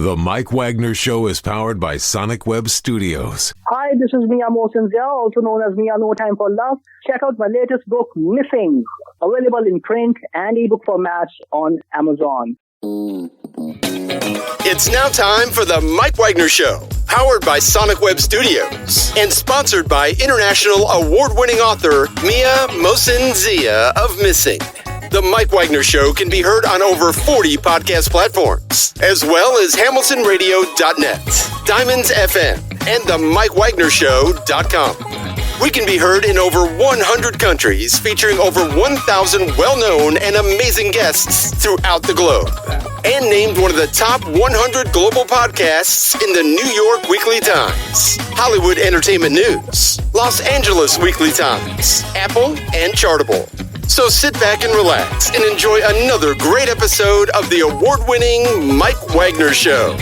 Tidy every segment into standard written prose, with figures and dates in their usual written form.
The Mike Wagner Show is powered by Sonic Web Studios. Hi, this is Mia Mosinzia, also known as Mia No Time for Love. Check out my latest book, Missing, available in print and ebook formats on Amazon. It's now time for the Mike Wagner Show, powered by Sonic Web Studios and sponsored by international award-winning author Mia Mosinzia of Missing. The Mike Wagner Show can be heard on over 40 podcast platforms, as well as HamiltonRadio.net, Diamonds FM, and themikewagnershow.com. We can be heard in over 100 countries, featuring over 1,000 well-known and amazing guests throughout the globe. And named one of the top 100 global podcasts in the New York Weekly Times, Hollywood Entertainment News, Los Angeles Weekly Times, Apple, and Chartable. So sit back and relax and enjoy another great episode of the award-winning Mike Wagner Show.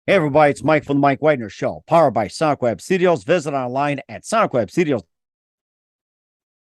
Hey everybody, it's Mike from the Mike Wagner Show, powered by Sonic Web Studios. Visit online at Sonic Web Studios.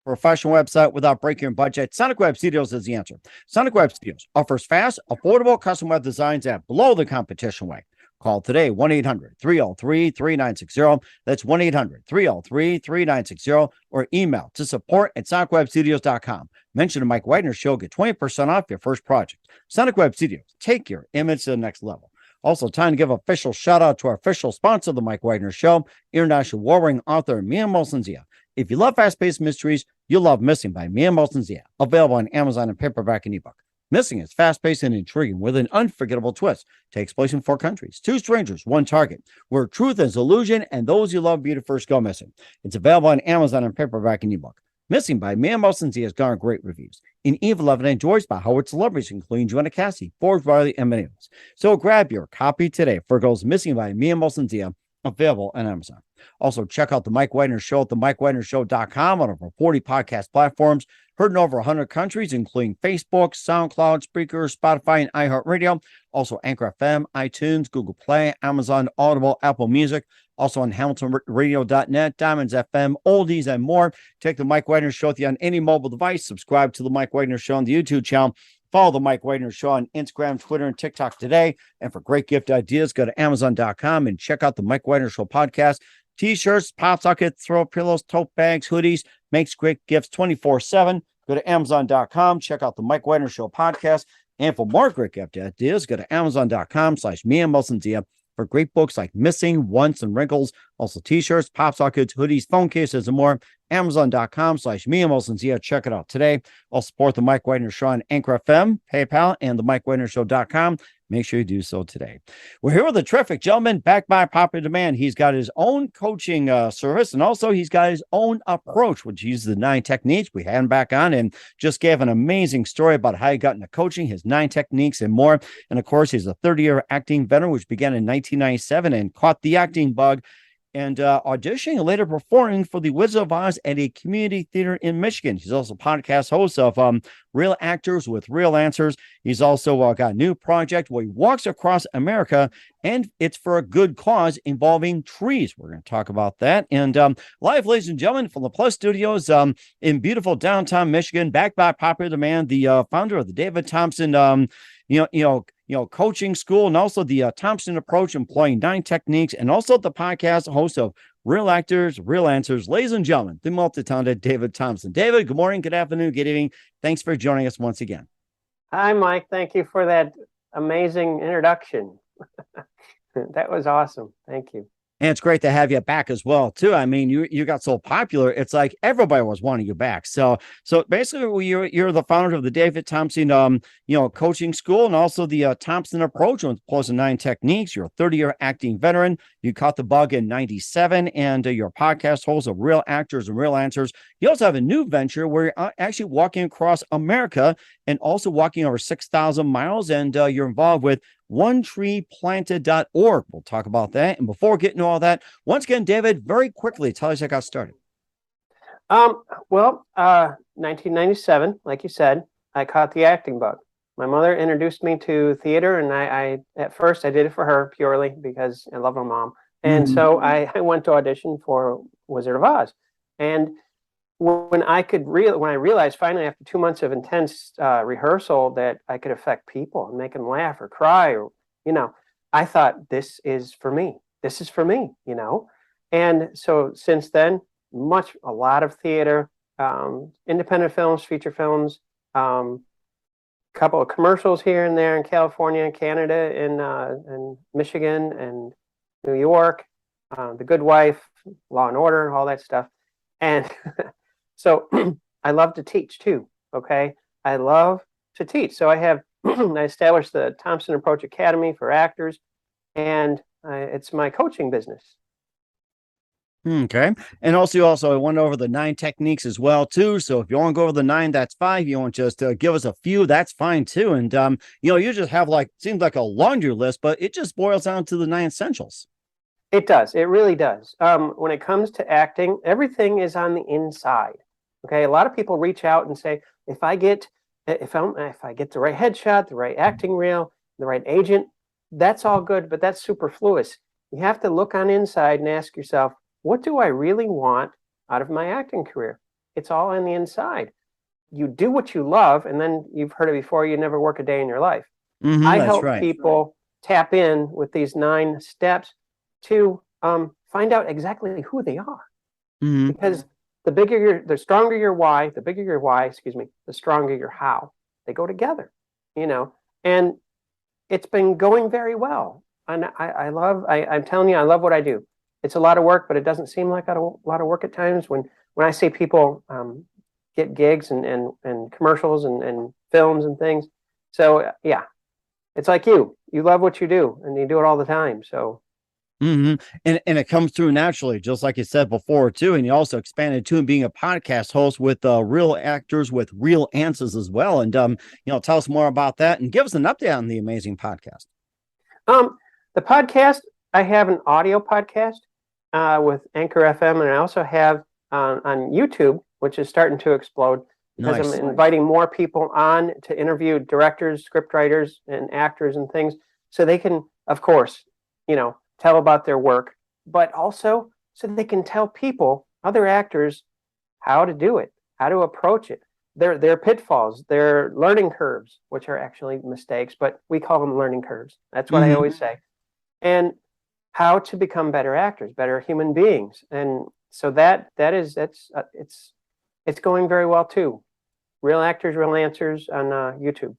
Professional website without breaking your budget. Sonic Web Studios is the answer. Sonic Web Studios offers fast, affordable custom web designs at below the competition rate. Call today, 1-800-303-3960. That's 1-800-303-3960, or email to support@sonicwebstudios.com. Mention the Mike Wagner Show, get 20% off your first project. Sonic Web Studios, take your image to the next level. Also, time to give an official shout out to our official sponsor of the Mike Wagner Show, international warring author Mia Mosinzia. If you love fast-paced mysteries, you'll love Missing by Mia Mosinzia, available on Amazon in paperback and ebook. Missing is fast-paced and intriguing with an unforgettable twist. Takes place in 4 countries, 2 strangers, 1 target, where truth is illusion and those you love be the first go missing. It's available on Amazon in paperback and ebook. Missing by Mia Mosinzia has garnered great reviews. In Evil Evan enjoys by Howard celebrities, including Joanna Cassie, Forbes, Riley, and many others. So grab your copy today for Goes Missing by Mia Mosinzia, available on Amazon. Also, check out the Mike Wagner Show at themikewagnershow.com on over 40 podcast platforms, heard in over 100 countries, including Facebook, SoundCloud, Spreaker, Spotify, and iHeartradio. Also, Anchor FM, iTunes, Google Play, Amazon, Audible, Apple Music. Also on HamiltonRadio.net, Diamonds FM, oldies, and more. Take the Mike Wagner Show with you on any mobile device. Subscribe to the Mike Wagner Show on the YouTube channel. Follow the Mike Wagner Show on Instagram, Twitter, and TikTok today. And for great gift ideas, go to Amazon.com and check out the Mike Wagner Show podcast. T-shirts, pop sockets, throw pillows, tote bags, hoodies, makes great gifts 24/7. Go to Amazon.com, check out the Mike Wagner Show podcast. And for more great gift ideas, go to Amazon.com/Mia Mosinzia for great books like Missing, Once, and Wrinkles. Also T-shirts, pop sockets, hoodies, phone cases, and more. Amazon.com/Mia Mosinzia. Check it out today. Also support the Mike Wagner Show on Anchor FM, PayPal, and the MikeWagnerShow.com. Make sure you do so today. We're here with a terrific gentleman, backed by popular demand. He's got his own coaching service, and also he's got his own approach, which uses the 9 techniques. We had him back on and just gave an amazing story about how he got into coaching, his 9 techniques, and more. And of course, he's a 30-year acting veteran, which began in 1997 and caught the acting bug, and auditioning and later performing for the Wizard of Oz at a community theater in Michigan. He's also podcast host of Real Actors with Real Answers. He's also got a new project where he walks across America, and it's for a good cause involving trees. We're going to talk about that. And live, ladies and gentlemen, from the Plus Studios in beautiful downtown Michigan, backed by popular demand, the founder of the David Thompson coaching school, and also the Thompson approach, employing 9 techniques, and also the podcast host of Real Actors, Real Answers. Ladies and gentlemen, the multi-talented David Thompson. David, good morning, good afternoon, good evening. Thanks for joining us once again. Hi, Mike. Thank you for that amazing introduction. That was awesome. Thank you. And it's great to have you back as well, too. I mean, you got so popular. It's like everybody was wanting you back. So basically, you're the founder of the David Thompson, coaching school, and also the Thompson approach, plus the 9 techniques. You're a 30-year acting veteran. You caught the bug in 97, and you're a podcast host of Real Actors and Real Answers. You also have a new venture where you're actually walking across America and also walking over 6,000 miles, and you're involved with onetreeplanted.org. We'll talk about that. And before getting to all that, once again, David, very quickly, tell us how you got started. 1997, like you said, I caught the acting bug. My mother introduced me to theater, and I at first I did it for her purely because I love my mom. And so I went to audition for Wizard of Oz. And when I realized finally after 2 months of intense rehearsal that I could affect people and make them laugh or cry, or, I thought, this is for me. This is for me, And so since then, a lot of theater, independent films, feature films, couple of commercials here and there in California, Canada, and Michigan, and New York, The Good Wife, Law and Order, all that stuff. And so I love to teach too. Okay. I love to teach. So I established the Thompson Approach Academy for actors, and it's my coaching business. Okay. And also I went over the 9 techniques as well too. So if you want to go over the 9, that's fine. You want just to give us a few, that's fine too. And you just have seems like a laundry list, but it just boils down to the 9 essentials. It does. It really does. When it comes to acting, everything is on the inside. Okay. A lot of people reach out and say, if I get the right headshot, the right acting reel, the right agent, that's all good, but that's superfluous. You have to look on inside and ask yourself, what do I really want out of my acting career? It's all on the inside. You do what you love, and then you've heard it before, you never work a day in your life. I help people tap in with these 9 steps to find out exactly who they are. Because the stronger your why, the stronger your how. They go together, and it's been going very well. And I'm telling you, I love what I do. It's a lot of work, but it doesn't seem like a lot of work at times when I see people get gigs and commercials and films and things. So yeah, it's like you love what you do and you do it all the time. So. And it comes through naturally, just like you said before too. And you also expanded to being a podcast host with real actors with real answers as well. And tell us more about that and give us an update on the amazing podcast. The podcast, I have an audio podcast with Anchor FM, and I also have on YouTube, which is starting to explode because I'm inviting more people on to interview directors, scriptwriters, and actors and things, so they can, of course, tell about their work, but also so they can tell people, other actors, how to do it, how to approach it, their pitfalls, their learning curves, which are actually mistakes, but we call them learning curves. That's what I always say. And how to become better actors, better human beings. And so it's going very well too. Real Actors, Real Answers on YouTube.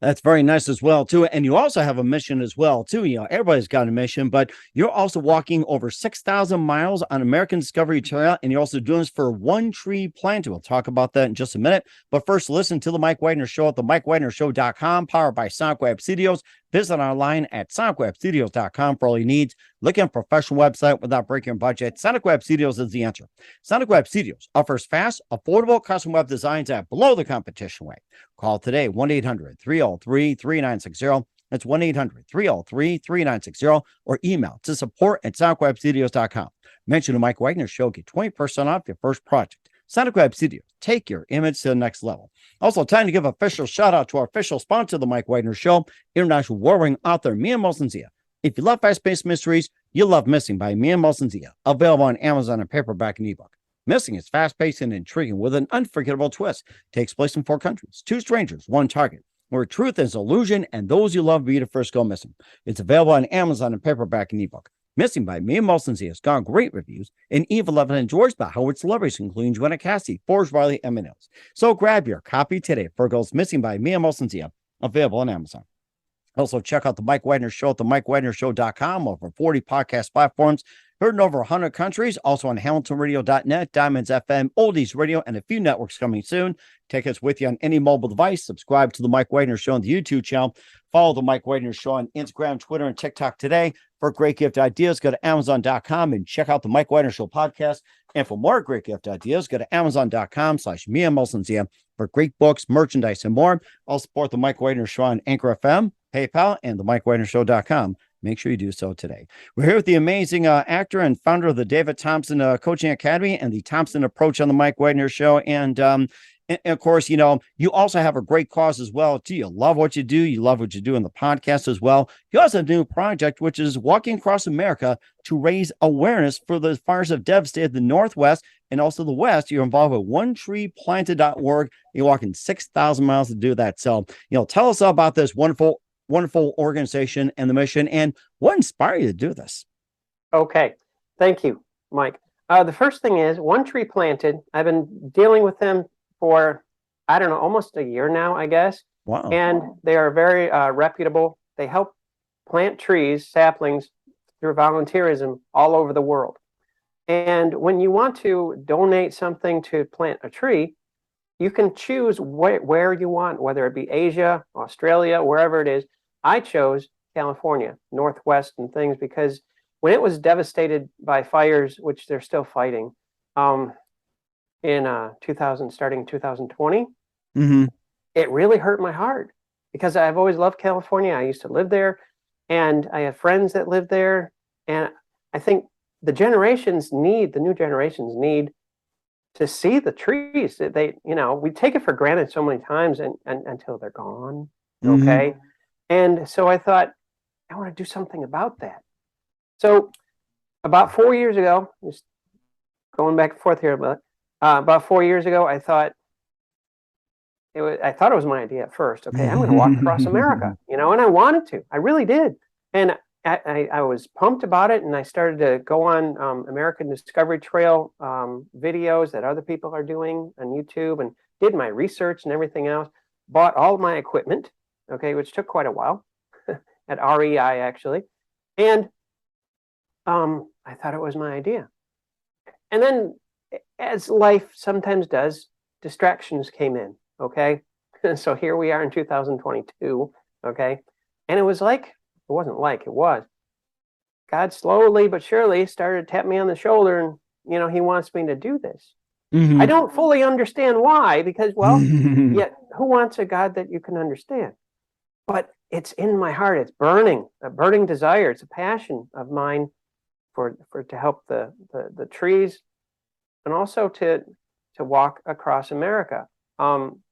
That's very nice as well too. And you also have a mission as well too. Everybody's got a mission, but you're also walking over 6,000 miles on American Discovery Trail, and you're also doing this for One Tree Planted. We'll talk about that in just a minute. But first, listen to the Mike Wagner Show at themikewagnershow.com, powered by Sonic Web Studios. Visit online at sonicwebstudios.com for all your needs. Look at a professional website without breaking your budget. Sonic Web Studios is the answer. Sonic Web Studios offers fast, affordable custom web designs at below the competition rate. Call today, 1-800-303-3960. That's 1-800-303-3960, or email to support@sonicwebstudios.com. Mention the Mike Wagner Show. Get 20% off your first project. Sonic Web Studios. Take your image to the next level. Also, time to give an official shout out to our official sponsor, The Mike Wagner Show, international warring author Mia Molson-Zia. If you love fast-paced mysteries, you'll love Missing by Mia Molson-Zia, available on Amazon and paperback and ebook. Missing is fast-paced and intriguing with an unforgettable twist. Takes place in 4 countries, 2 strangers, 1 target, where truth is illusion and those you love be the first go missing. It's available on Amazon and paperback and ebook. Missing by Mia Molson-Zia has gotten great reviews, and Eve 11 enjoys by Howard celebrities, including Joanna Cassie, Forrest Riley, and Mills. So grab your copy today for Girls Missing by Mia Molson-Zia, available on Amazon. Also, check out the Mike Wagner Show at themikewagnershow.com, over 40 podcast platforms, heard in over 100 countries, also on hamiltonradio.net, Diamonds FM, Oldies Radio, and a few networks coming soon. Take us with you on any mobile device. Subscribe to the Mike Wagner Show on the YouTube channel. Follow the Mike Wagner Show on Instagram, Twitter, and TikTok today. For great gift ideas, go to Amazon.com and check out the Mike Wagner Show podcast. And for more great gift ideas, go to Amazon.com/Mia Molson-Zia for great books, merchandise, and more. I'll support the Mike Wagner Show on Anchor FM, PayPal, and the MikeWagnerShow.com. Make sure you do so today. We're here with the amazing actor and founder of the David Thompson Coaching Academy and the Thompson Approach on the Mike Wagner Show. And And of course, you also have a great cause as well, too. You love what you do. You love what you do in the podcast as well. You also have a new project, which is Walking Across America to raise awareness for the fires that have devastated the Northwest and also the West. You're involved with onetreeplanted.org. You're walking 6,000 miles to do that. So, tell us all about this wonderful organization and the mission, and what inspired you to do this? Okay. Thank you, Mike. The first thing is One Tree Planted. I've been dealing with them for, I don't know, almost a year now, I guess. Wow. And they are very reputable. They help plant trees, saplings, through volunteerism all over the world. And when you want to donate something to plant a tree, you can choose where you want, whether it be Asia, Australia, wherever it is. I chose California, Northwest and things, because when it was devastated by fires, which they're still fighting, in starting 2020, it really hurt my heart because I've always loved California. I used to live there, and I have friends that live there, and I think the new generations need to see the trees. That we take it for granted so many times, and until they're gone. Okay, and so I thought I want to do something about that. So about 4 years ago, just going back and forth here, but about 4 years ago, I thought it was my idea at first. Okay, I'm going to walk across America, and I wanted to. I really did. And I was pumped about it, and I started to go on American Discovery Trail videos that other people are doing on YouTube, and did my research and everything else. Bought all my equipment, okay, which took quite a while at REI actually, and I thought it was my idea. And then, as life sometimes does, distractions came in, okay? So here we are in 2022, okay? And it was God slowly but surely started to tap me on the shoulder, and, he wants me to do this. I don't fully understand why, because, yet who wants a God that you can understand? But it's in my heart. It's a burning desire. It's a passion of mine to help the trees, and also to walk across America. I'm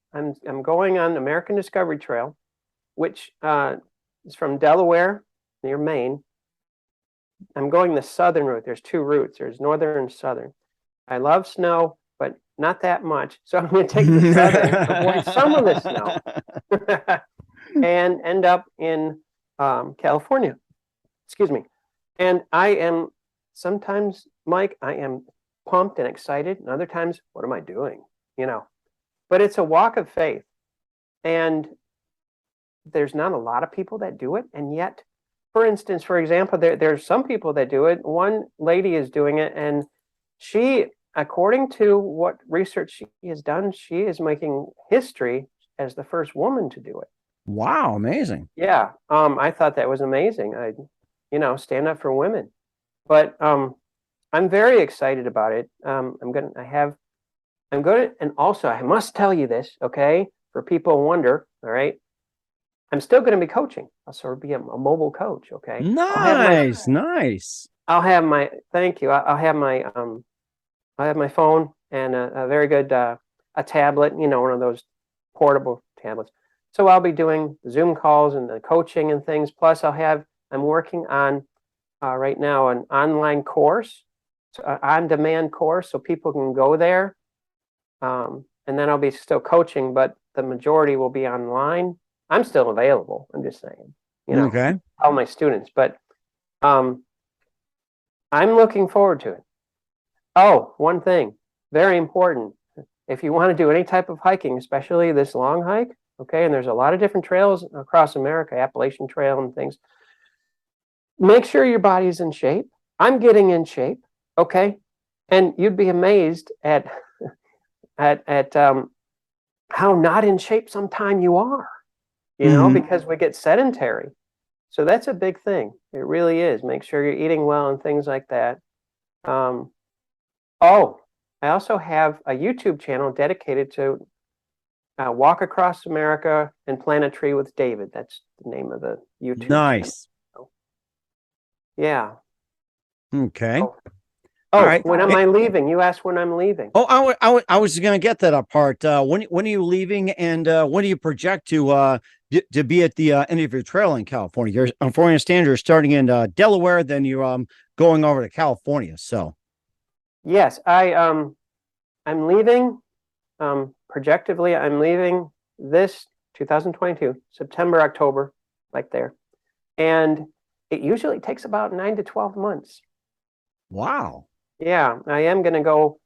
going on American Discovery Trail, which is from Delaware near Maine. I'm going the southern route. There's two routes. There's northern and southern. I love snow, but not that much. So I'm going to take the southern, avoid some of the snow, and end up in California. Excuse me. And I am sometimes, Mike, I am pumped and excited. And other times, what am I doing? But it's a walk of faith. And there's not a lot of people that do it. And yet, for example, there's some people that do it. One lady is doing it, and she, according to what research she has done, she is making history as the first woman to do it. Wow, amazing. Yeah. I thought that was amazing. Stand up for women. But I'm very excited about it. And also I must tell you this, okay, for people who wonder, all right, I'm still going to be coaching. I'll sort of be a mobile coach, okay? Nice. I'll have my, thank you. I'll have my phone and a very good, a tablet, one of those portable tablets. So I'll be doing Zoom calls and the coaching and things. Plus I'm working on right now an online course, on-demand course, so people can go there. And then I'll be still coaching, but the majority will be online. I'm still available. I'm just saying, okay. All my students, but I'm looking forward to it. Oh, one thing, very important. If you want to do any type of hiking, especially this long hike, okay, and there's a lot of different trails across America, Appalachian Trail and things, make sure your body's in shape. I'm getting in shape, okay? And you'd be amazed at how not in shape sometime you are, because we get sedentary. So that's a big thing. It really is. Make sure you're eating well and things like that. I also have a YouTube channel dedicated to Walk Across America and Plant a Tree with David. That's the name of the YouTube channel. Yeah. Okay. Oh, All right. when am I leaving? You asked when I'm leaving. Oh, I was going to get that apart. When are you leaving, and when do you project to be at the end of your trail in California? You're, from what I understand, you're starting in Delaware, then you're going over to California. So, Yes, I'm leaving. Projectively, I'm leaving this 2022 September, October, like there, and it usually takes about 9 to 12 months. wow. Yeah, I am going to go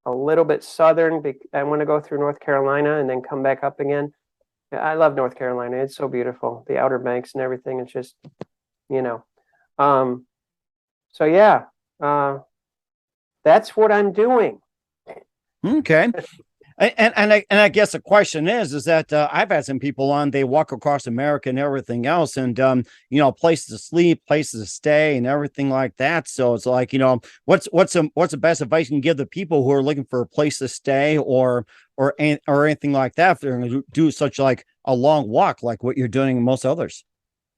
a little bit southern. I want to go through North Carolina and then come back up again. I love North Carolina. It's so beautiful. The Outer Banks and everything. It's just, you know. So yeah, that's what I'm doing. Okay. And I guess the question is that I've had some people on, they walk across America and everything else, and places to sleep, places to stay, and everything like that. So it's like, what's the best advice you can give the people who are looking for a place to stay or anything like that if they're going to do such like a long walk like what you're doing and most others?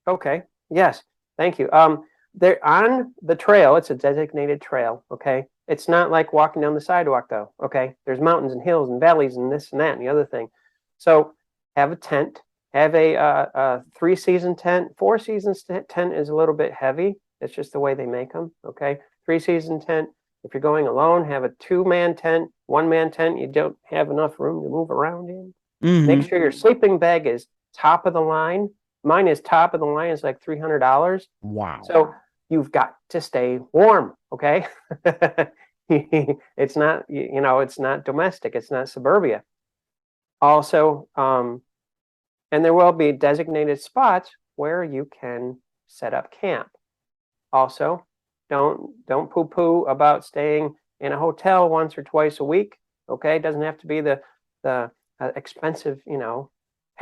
Okay. Yes. Thank you. They're on the trail. It's a designated trail. Okay. It's not like walking down the sidewalk, though. Okay. There's mountains and hills and valleys and this and that and the other thing. So have a tent. Have a 3-season tent. 4-season tent is a little bit heavy. It's just the way they make them. Okay. 3-season tent. If you're going alone, have a 2-man tent. 1-man tent, you don't have enough room to move around in. Mm-hmm. Make sure your sleeping bag is top of the line. Mine is top of the line. It's like $300. Wow. So you've got to stay warm, okay? It's not, it's not domestic. It's not suburbia. Also, and there will be designated spots where you can set up camp. Also, don't poo-poo about staying in a hotel once or twice a week, okay? It doesn't have to be the expensive,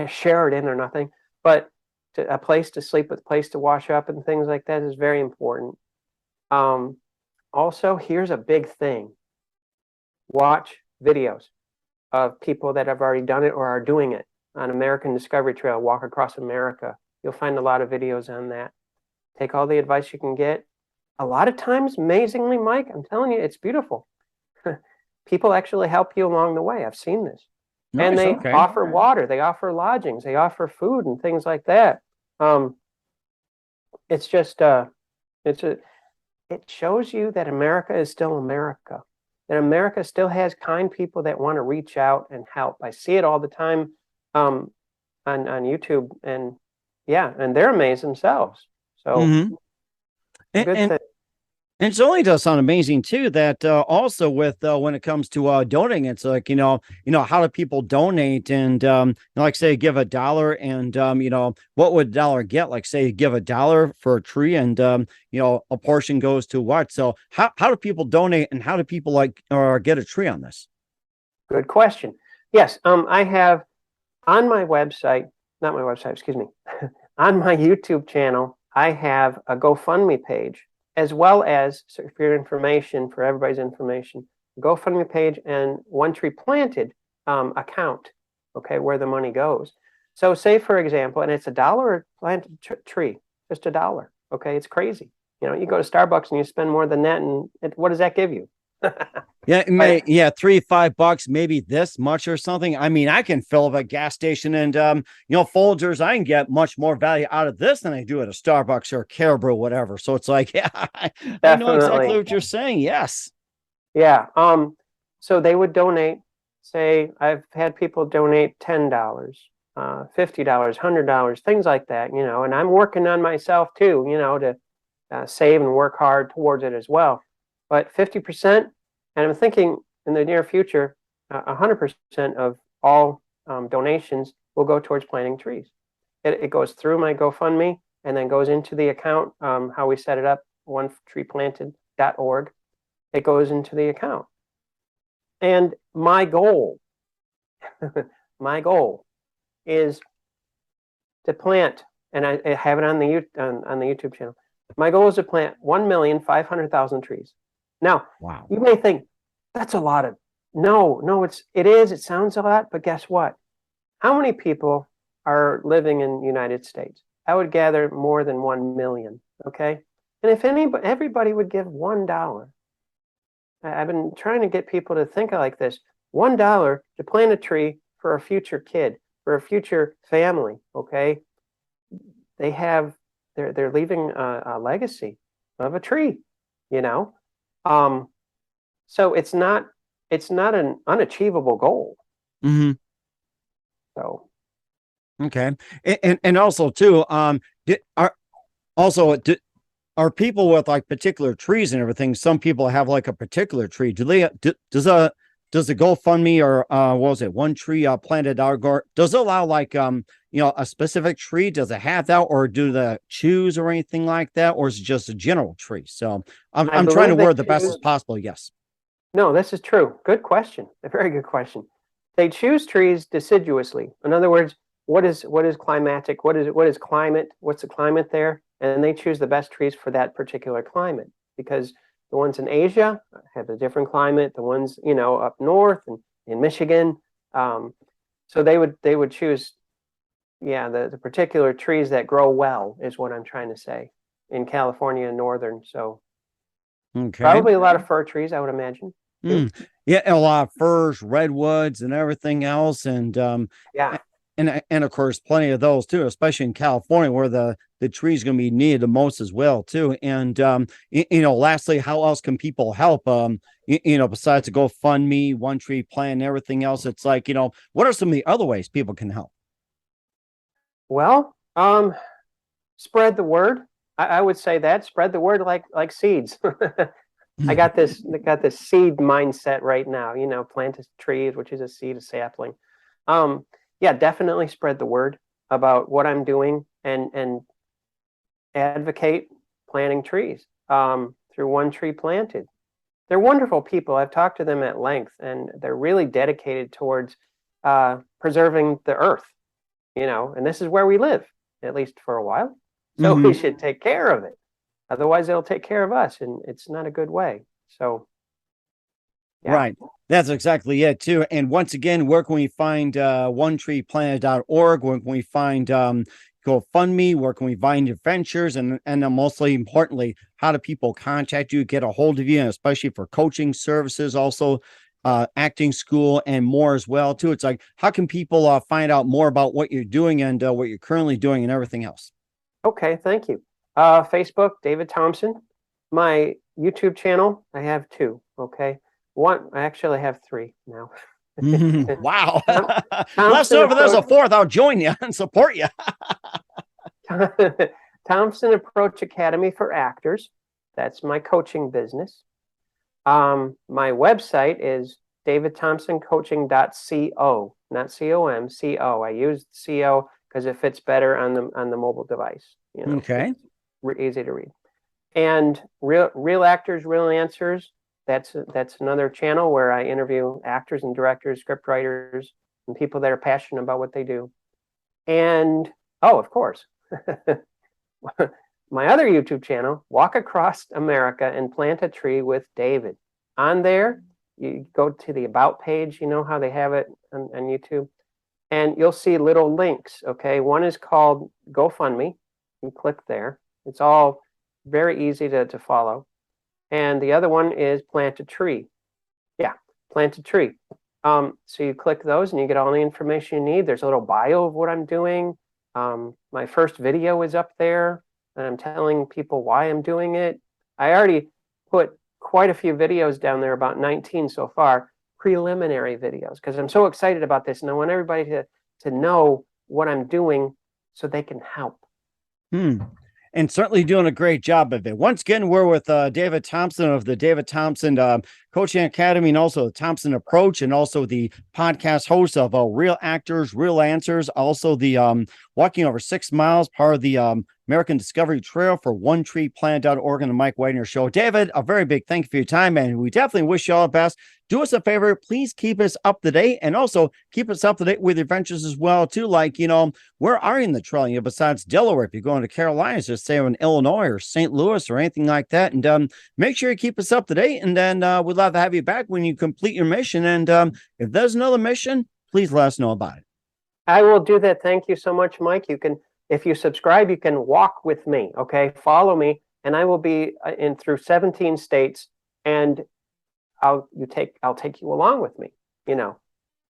Sheraton or nothing, but a place to sleep, a place to wash up and things like that is very important. Also, here's a big thing. Watch videos of people that have already done it or are doing it on American Discovery Trail, Walk Across America. You'll find a lot of videos on that. Take all the advice you can get. A lot of times, amazingly, Mike, I'm telling you, it's beautiful. People actually help you along the way. I've seen this. Nice, and they okay. offer water, they offer lodgings, they offer food and things like that. It's just it shows you that America is still America, that America still has kind people that want to reach out and help. I see it all the time on YouTube, and they're amazed themselves. So Mm-hmm. good thing. And it only does sound amazing too. That also with when it comes to donating, it's like how do people donate? And like say give $1, and what would $1 get? Like say give $1 for a tree, and a portion goes to what? So how do people donate, and how do people get a tree on this? Good question. Yes, I have on my website, not my website, excuse me, on my YouTube channel, I have a GoFundMe page, as well as, so for your information, for everybody's information, GoFundMe page and onetreeplanted account, okay, where the money goes. So say, for example, and it's $1 a planted tree, just $1, okay? It's crazy. You go to Starbucks and you spend more than that, and what does that give you? Yeah, $3-5, maybe this much or something. I mean, I can fill up a gas station and Folgers, I can get much more value out of this than I do at a Starbucks or a Caribou or whatever. So it's like, yeah, I know exactly what you're saying. Yes. Yeah. So they would donate, say, I've had people donate $10, $50, $100, things like that, and I'm working on myself too, to save and work hard towards it as well. But 50%, and I'm thinking in the near future, 100% of all donations will go towards planting trees. It goes through my GoFundMe and then goes into the account, how we set it up, onetreeplanted.org. It goes into the account. And my goal, is to plant, and I have it on the YouTube channel. My goal is to plant 1,500,000 trees. Now, wow, you may think that's a lot of. No, it is. It sounds a lot, but guess what? How many people are living in the United States? I would gather more than 1 million. Okay, and if everybody would give $1, I've been trying to get people to think like this: $1 to plant a tree for a future kid, for a future family. Okay, they're leaving a legacy of a tree, you know. So it's not an unachievable goal. Mm-hmm. So Okay, and also too, are people with like particular trees and everything? Some people have like a particular tree. Does the GoFundMe or what was it, One Tree Planted Outdoor, does it allow like a specific tree? Does it have that, or do they choose or anything like that, or is it just a general tree? So I'm trying to word the best as possible. Yes. No, this is true. Good question. A very good question. They choose trees deciduously. In other words, what is climatic? What is climate? What's the climate there? And they choose the best trees for that particular climate, because the ones in Asia have a different climate. The ones, up north and in Michigan. So they would choose, the particular trees that grow well is what I'm trying to say, in California and northern. So probably a lot of fir trees, I would imagine. Yeah, a lot of firs, redwoods, and everything else, and and of course, plenty of those too, especially in California, where the tree is going to be needed the most as well too. And lastly, how else can people help? Besides the GoFundMe, One Tree Plan, and everything else, it's like, what are some of the other ways people can help? Well, spread the word. I would say that spread the word like seeds. I got this seed mindset right now, plant a tree, which is a seed, a sapling. Definitely spread the word about what I'm doing and advocate planting trees through One Tree Planted. They're wonderful people. I've talked to them at length, and they're really dedicated towards preserving the earth, and this is where we live, at least for a while. So we should take care of it. Otherwise, they'll take care of us, and it's not a good way. So, Right. That's exactly it, too. And once again, where can we find onetreeplanted.org? Where can we find GoFundMe? Where can we find your ventures? And mostly importantly, how do people contact you, get a hold of you, and especially for coaching services, also acting school and more as well, too? It's like, how can people find out more about what you're doing and what you're currently doing and everything else? Okay, thank you. Facebook, David Thompson. My YouTube channel, I have 2. Okay. One, I actually have 3 now. Wow. Let's know if there's a 4th. I'll join you and support you. Thompson Approach Academy for Actors. That's my coaching business. My website is davidthompsoncoaching.co, not C-O-M, C-O. I use C-O because it fits better on the mobile device. Okay. Easy to read. And Real Actors, Real Answers. That's another channel where I interview actors and directors, script writers, and people that are passionate about what they do. And of course, my other YouTube channel, Walk Across America and Plant a Tree with David. On there, you go to the About page, how they have it on YouTube, and you'll see little links. Okay, one is called GoFundMe. You click there. It's all very easy to follow. And the other one is Plant a Tree. Plant a Tree. So you click those and you get all the information you need. There's a little bio of what I'm doing. My first video is up there, and I'm telling people why I'm doing it. I already put quite a few videos down there, about 19 so far, preliminary videos, because I'm so excited about this, and I want everybody to know what I'm doing so they can help. And certainly doing a great job of it. Once again, we're with David Thompson of the David Thompson Coaching Academy, and also the Thompson Approach, and also the podcast host of Real Actors, Real Answers, also the Walking Over 6 Miles, part of the American Discovery Trail for onetreeplanted.org and the Mike Wagner Show. David, a very big thank you for your time, and we definitely wish you all the best. Do us a favor, please keep us up to date, and also keep us up to date with your ventures as well, too. Like, where are you in the trail? Besides Delaware, if you're going to Carolinas, just say in Illinois or St. Louis or anything like that. And make sure you keep us up to date, and then we'd love to have you back when you complete your mission. And if there's another mission, please let us know about it. I will do that. Thank you so much, Mike. You can, if you subscribe, you can walk with me. Okay, follow me, and I will be through 17 states, and I'll take you along with me,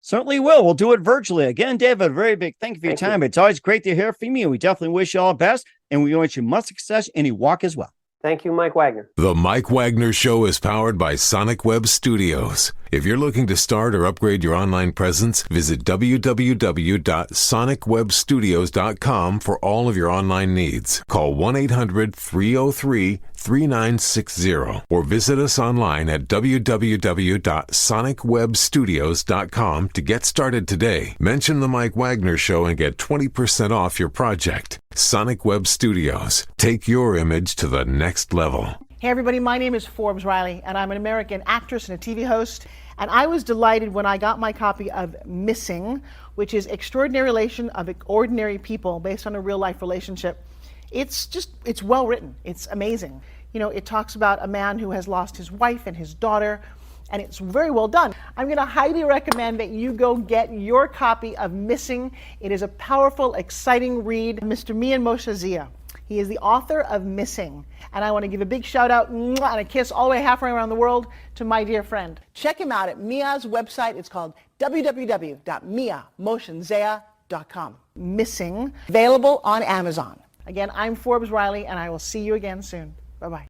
Certainly will. We'll do it virtually. Again, David, very big thank you for your time. It's always great to hear from you. We definitely wish you all the best, and we wish you much success in your walk as well. Thank you, Mike Wagner. The Mike Wagner Show is powered by Sonic Web Studios. If you're looking to start or upgrade your online presence, visit www.sonicwebstudios.com for all of your online needs. Call 1-800-303-3960 or visit us online at www.sonicwebstudios.com to get started today. Mention The Mike Wagner Show and get 20% off your project. Sonic Web Studios. Take your image to the next level. Hey everybody, my name is Forbes Riley, and I'm an American actress and a TV host. And I was delighted when I got my copy of Missing, which is Extraordinary Relation of Ordinary People based on a real life relationship. It's well written. It's amazing. It talks about a man who has lost his wife and his daughter, and it's very well done. I'm going to highly recommend that you go get your copy of Missing. It is a powerful, exciting read. Mr. Mian Moshe Zia. He is the author of Missing. And I want to give a big shout out and a kiss all the way halfway around the world to my dear friend. Check him out at Mia's website. It's called www.miamosenzea.com. Missing, available on Amazon. Again, I'm Forbes Riley, and I will see you again soon. Bye-bye.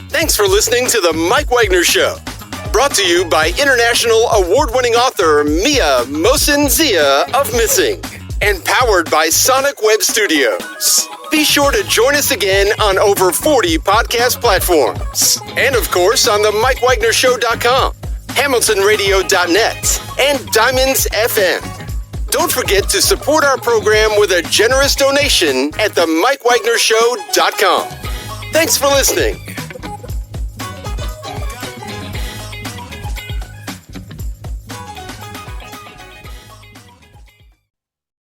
Thanks for listening to The Mike Wagner Show. Brought to you by international award-winning author Mia Mohsen-Zia of Missing. And powered by Sonic Web Studios. Be sure to join us again on over 40 podcast platforms. And of course on the mikewagnershow.com, hamiltonradio.net, and Diamonds FM. Don't forget to support our program with a generous donation at themikewagnershow.com. Thanks for listening.